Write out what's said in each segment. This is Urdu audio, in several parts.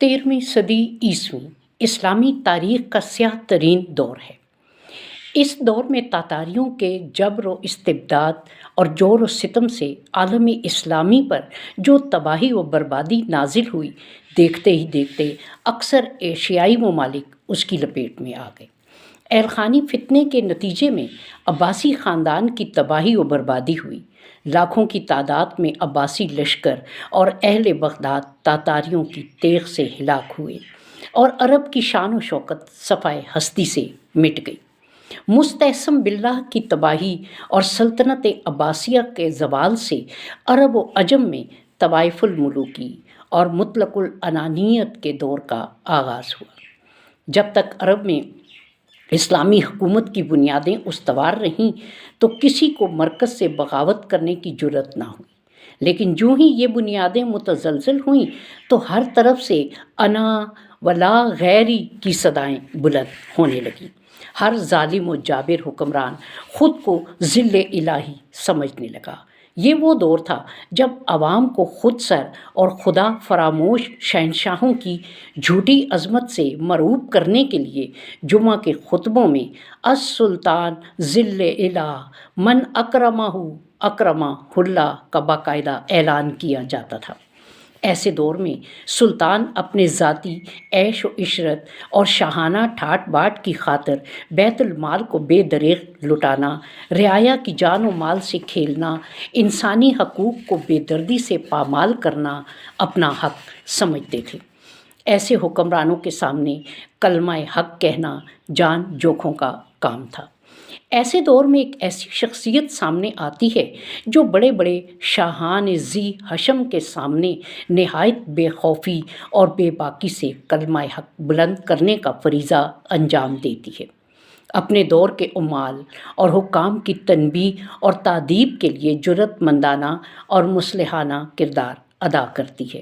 13ویں صدی عیسوی اسلامی تاریخ کا سیاہ ترین دور ہے۔ اس دور میں تاتاریوں کے جبر و استبداد اور جور و ستم سے عالم اسلامی پر جو تباہی و بربادی نازل ہوئی، دیکھتے ہی دیکھتے اکثر ایشیائی ممالک اس کی لپیٹ میں آ گئے۔ ایلخانی فتنے کے نتیجے میں عباسی خاندان کی تباہی و بربادی ہوئی۔ لاکھوں کی تعداد میں عباسی لشکر اور اہل بغداد تاتاریوں کی تیغ سے ہلاک ہوئے اور عرب کی شان و شوکت صفائے ہستی سے مٹ گئی۔ مستعصم باللہ کی تباہی اور سلطنت عباسیہ کے زوال سے عرب و عجم میں طوائف الملوکی اور مطلق العنانیت کے دور کا آغاز ہوا۔ جب تک عرب میں اسلامی حکومت کی بنیادیں استوار رہیں تو کسی کو مرکز سے بغاوت کرنے کی جرأت نہ ہوئی، لیکن جوں ہی یہ بنیادیں متزلزل ہوئیں تو ہر طرف سے انا ولا غیری کی صدائیں بلند ہونے لگیں۔ ہر ظالم و جابر حکمران خود کو ذل الہی سمجھنے لگا۔ یہ وہ دور تھا جب عوام کو خود سر اور خدا فراموش شہنشاہوں کی جھوٹی عظمت سے مرعوب کرنے کے لیے جمعہ کے خطبوں میں السلطان ذل الہ من اکرمہ اکرمہ اللہ کا باقاعدہ اعلان کیا جاتا تھا۔ ایسے دور میں سلطان اپنے ذاتی عیش و عشرت اور شاہانہ ٹھاٹ باٹ کی خاطر بیت المال کو بے دریغ لٹانا، رعایا کی جان و مال سے کھیلنا، انسانی حقوق کو بے دردی سے پامال کرنا اپنا حق سمجھتے تھے۔ ایسے حکمرانوں کے سامنے کلمہ حق کہنا جان جوکھوں کا کام تھا۔ ایسے دور میں ایک ایسی شخصیت سامنے آتی ہے جو بڑے بڑے شاہان ذی حشم کے سامنے نہایت بے خوفی اور بے باکی سے کلمہ حق بلند کرنے کا فریضہ انجام دیتی ہے۔ اپنے دور کے عمال اور حکام کی تنبیہ اور تادیب کے لیے جرأت مندانہ اور مصلحانہ کردار ادا کرتی ہے۔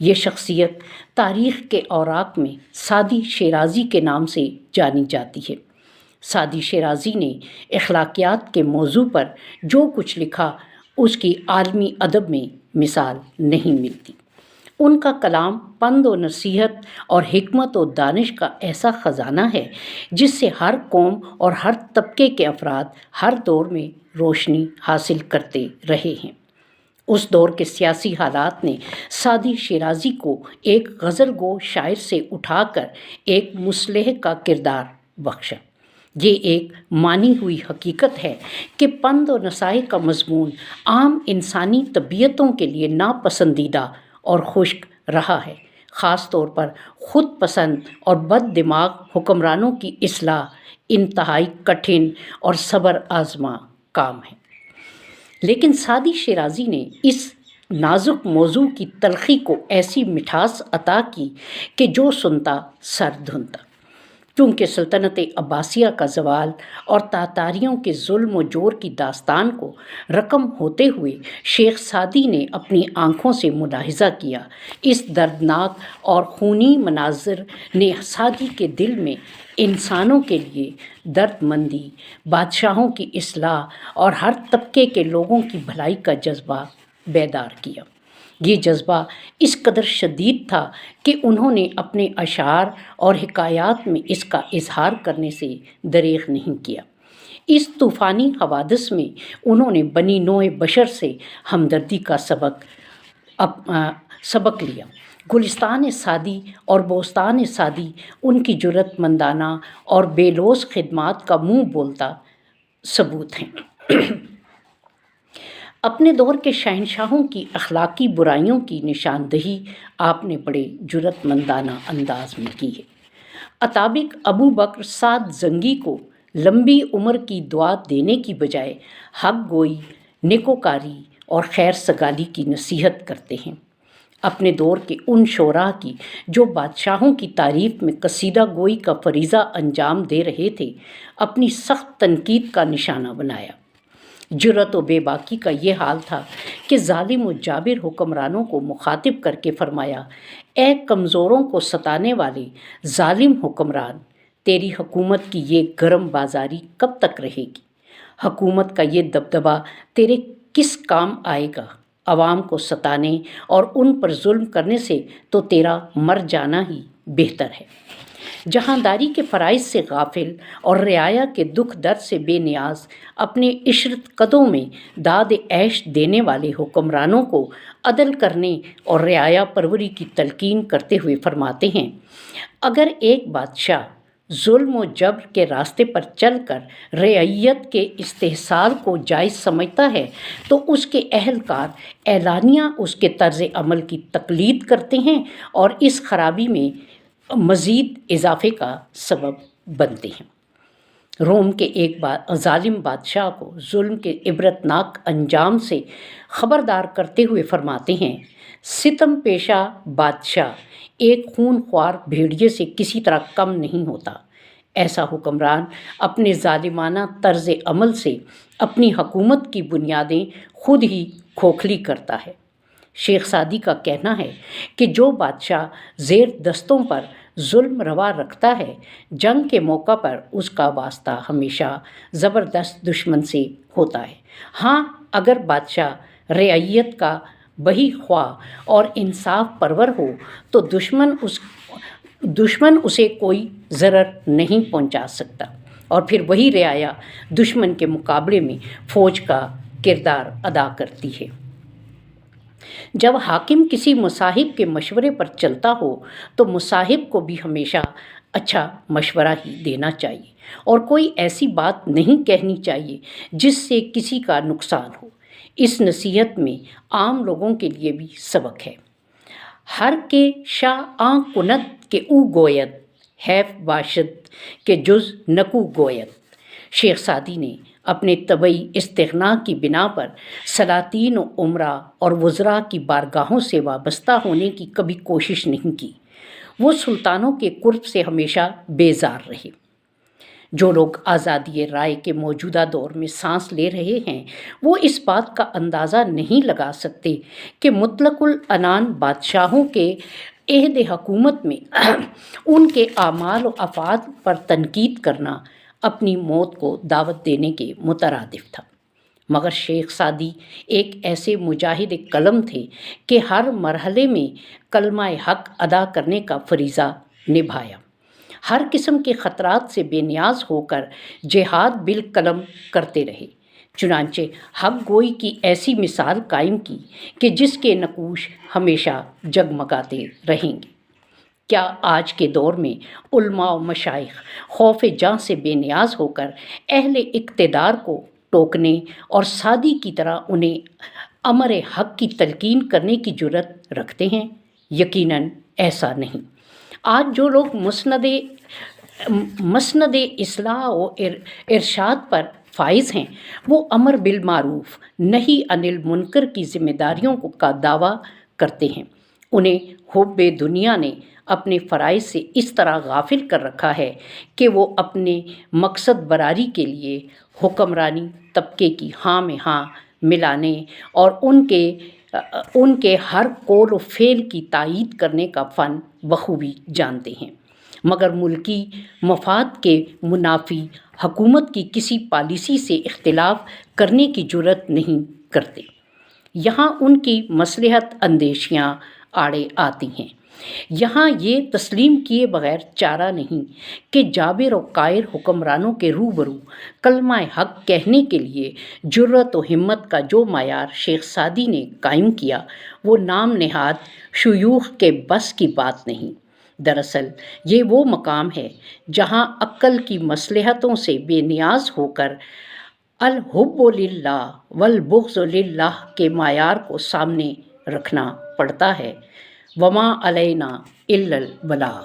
یہ شخصیت تاریخ کے اوراق میں سعدی شیرازی کے نام سے جانی جاتی ہے۔ سعدی شیرازی نے اخلاقیات کے موضوع پر جو کچھ لکھا اس کی عالمی ادب میں مثال نہیں ملتی۔ ان کا کلام پند و نصیحت اور حکمت و دانش کا ایسا خزانہ ہے جس سے ہر قوم اور ہر طبقے کے افراد ہر دور میں روشنی حاصل کرتے رہے ہیں۔ اس دور کے سیاسی حالات نے سعدی شیرازی کو ایک غزل گو شاعر سے اٹھا کر ایک مصلح کا کردار بخشا۔ یہ ایک مانی ہوئی حقیقت ہے کہ پند و نصائح کا مضمون عام انسانی طبیعتوں کے لیے ناپسندیدہ اور خشک رہا ہے۔ خاص طور پر خود پسند اور بد دماغ حکمرانوں کی اصلاح انتہائی کٹھن اور صبر آزما کام ہے۔ لیکن سعدی شیرازی نے اس نازک موضوع کی تلخی کو ایسی مٹھاس عطا کی کہ جو سنتا سر دھنتا۔ چونکہ سلطنت عباسیہ کا زوال اور تاتاریوں کے ظلم و جور کی داستان کو رقم ہوتے ہوئے شیخ سعدی نے اپنی آنکھوں سے ملاحظہ کیا، اس دردناک اور خونی مناظر نے سعدی کے دل میں انسانوں کے لیے درد مندی، بادشاہوں کی اصلاح اور ہر طبقے کے لوگوں کی بھلائی کا جذبہ بیدار کیا۔ یہ جذبہ اس قدر شدید تھا کہ انہوں نے اپنے اشعار اور حکایات میں اس کا اظہار کرنے سے دریغ نہیں کیا۔ اس طوفانی حوادث میں انہوں نے بنی نوع بشر سے ہمدردی کا سبق لیا۔ گلستان سعدی اور بوستان سعدی ان کی جرأت مندانہ اور بے لوث خدمات کا منہ بولتا ثبوت ہیں۔ اپنے دور کے شہنشاہوں کی اخلاقی برائیوں کی نشاندہی آپ نے بڑے جرأت مندانہ انداز میں کی ہے۔ اطابق ابو بکر سعد زنگی کو لمبی عمر کی دعا دینے کی بجائے حق گوئی، نیکوکاری اور خیر سگالی کی نصیحت کرتے ہیں۔ اپنے دور کے ان شعراء کی جو بادشاہوں کی تعریف میں قصیدہ گوئی کا فریضہ انجام دے رہے تھے، اپنی سخت تنقید کا نشانہ بنایا۔ جرأت و بے باکی کا یہ حال تھا کہ ظالم و جابر حکمرانوں کو مخاطب کر کے فرمایا، اے کمزوروں کو ستانے والے ظالم حکمران، تیری حکومت کی یہ گرم بازاری کب تک رہے گی؟ حکومت کا یہ دبدبہ تیرے کس کام آئے گا؟ عوام کو ستانے اور ان پر ظلم کرنے سے تو تیرا مر جانا ہی بہتر ہے۔ جہانداری کے فرائض سے غافل اور رعایا کے دکھ درد سے بے نیاز اپنے عشرت قدوں میں داد عیش دینے والے حکمرانوں کو عدل کرنے اور رعایا پروری کی تلقین کرتے ہوئے فرماتے ہیں، اگر ایک بادشاہ ظلم و جبر کے راستے پر چل کر رعیت کے استحصال کو جائز سمجھتا ہے تو اس کے اہلکار اعلانیہ اس کے طرز عمل کی تقلید کرتے ہیں اور اس خرابی میں مزید اضافے کا سبب بنتے ہیں۔ روم کے ایک ظالم بادشاہ کو ظلم کے عبرتناک انجام سے خبردار کرتے ہوئے فرماتے ہیں، ستم پیشہ بادشاہ ایک خون خوار بھیڑیے سے کسی طرح کم نہیں ہوتا۔ ایسا حکمران اپنے ظالمانہ طرز عمل سے اپنی حکومت کی بنیادیں خود ہی کھوکھلی کرتا ہے۔ شیخ سعدی کا کہنا ہے کہ جو بادشاہ زیر دستوں پر ظلم روا رکھتا ہے، جنگ کے موقع پر اس کا واسطہ ہمیشہ زبردست دشمن سے ہوتا ہے۔ ہاں، اگر بادشاہ رعیت کا بہی خواہ اور انصاف پرور ہو تو دشمن اسے کوئی ضرر نہیں پہنچا سکتا، اور پھر وہی رعایا دشمن کے مقابلے میں فوج کا کردار ادا کرتی ہے۔ جب حاکم کسی مصاحب کے مشورے پر چلتا ہو تو مصاحب کو بھی ہمیشہ اچھا مشورہ ہی دینا چاہیے اور کوئی ایسی بات نہیں کہنی چاہیے جس سے کسی کا نقصان ہو۔ اس نصیحت میں عام لوگوں کے لیے بھی سبق ہے۔ ہر کے شاہ آں کنت کے او گوید، حیف باشد کے جز نکو گوید۔ شیخ سعدی نے اپنے طبعی استغنا کی بنا پر سلاطین و امراء اور وزراء کی بارگاہوں سے وابستہ ہونے کی کبھی کوشش نہیں کی۔ وہ سلطانوں کے قرب سے ہمیشہ بیزار رہے۔ جو لوگ آزادی رائے کے موجودہ دور میں سانس لے رہے ہیں وہ اس بات کا اندازہ نہیں لگا سکتے کہ مطلق العنان بادشاہوں کے عہد حکومت میں ان کے اعمال و افعال پر تنقید کرنا اپنی موت کو دعوت دینے کے مترادف تھا۔ مگر شیخ سعدی ایک ایسے مجاہد قلم تھے کہ ہر مرحلے میں کلمہ حق ادا کرنے کا فریضہ نبھایا، ہر قسم کے خطرات سے بے نیاز ہو کر جہاد بالقلم کرتے رہے، چنانچہ حق گوئی کی ایسی مثال قائم کی کہ جس کے نقوش ہمیشہ جگمگاتے رہیں گے۔ کیا آج کے دور میں علماء و مشائخ خوف جاں سے بے نیاز ہو کر اہل اقتدار کو ٹوکنے اور سعدی کی طرح انہیں امر حق کی تلقین کرنے کی جرأت رکھتے ہیں؟ یقیناً ایسا نہیں۔ آج جو لوگ مسند اصلاح و ارشاد پر فائز ہیں وہ امر بالمعروف نہی عن المنکر کی ذمہ داریوں کا دعویٰ کرتے ہیں۔ انہیں حب دنیا نے اپنے فرائض سے اس طرح غافل کر رکھا ہے کہ وہ اپنے مقصد براری کے لیے حکمرانی طبقے کی ہاں میں ہاں ملانے اور ان کے ہر قول و فعل کی تائید کرنے کا فن بخوبی جانتے ہیں، مگر ملکی مفاد کے منافی حکومت کی کسی پالیسی سے اختلاف کرنے کی جرأت نہیں کرتے۔ یہاں ان کی مصلحت اندیشیاں آڑے آتی ہیں۔ یہاں یہ تسلیم کیے بغیر چارہ نہیں کہ جابر و قاہر حکمرانوں کے روبرو کلمہ حق کہنے کے لیے جرأت و ہمت کا جو معیار شیخ سعدی نے قائم کیا وہ نام نہاد شیوخ کے بس کی بات نہیں۔ دراصل یہ وہ مقام ہے جہاں عقل کی مصلحتوں سے بے نیاز ہو کر الحب للہ والبغض للہ کے معیار کو سامنے رکھنا پڑتا ہے۔ وما علینا الا البلاغ۔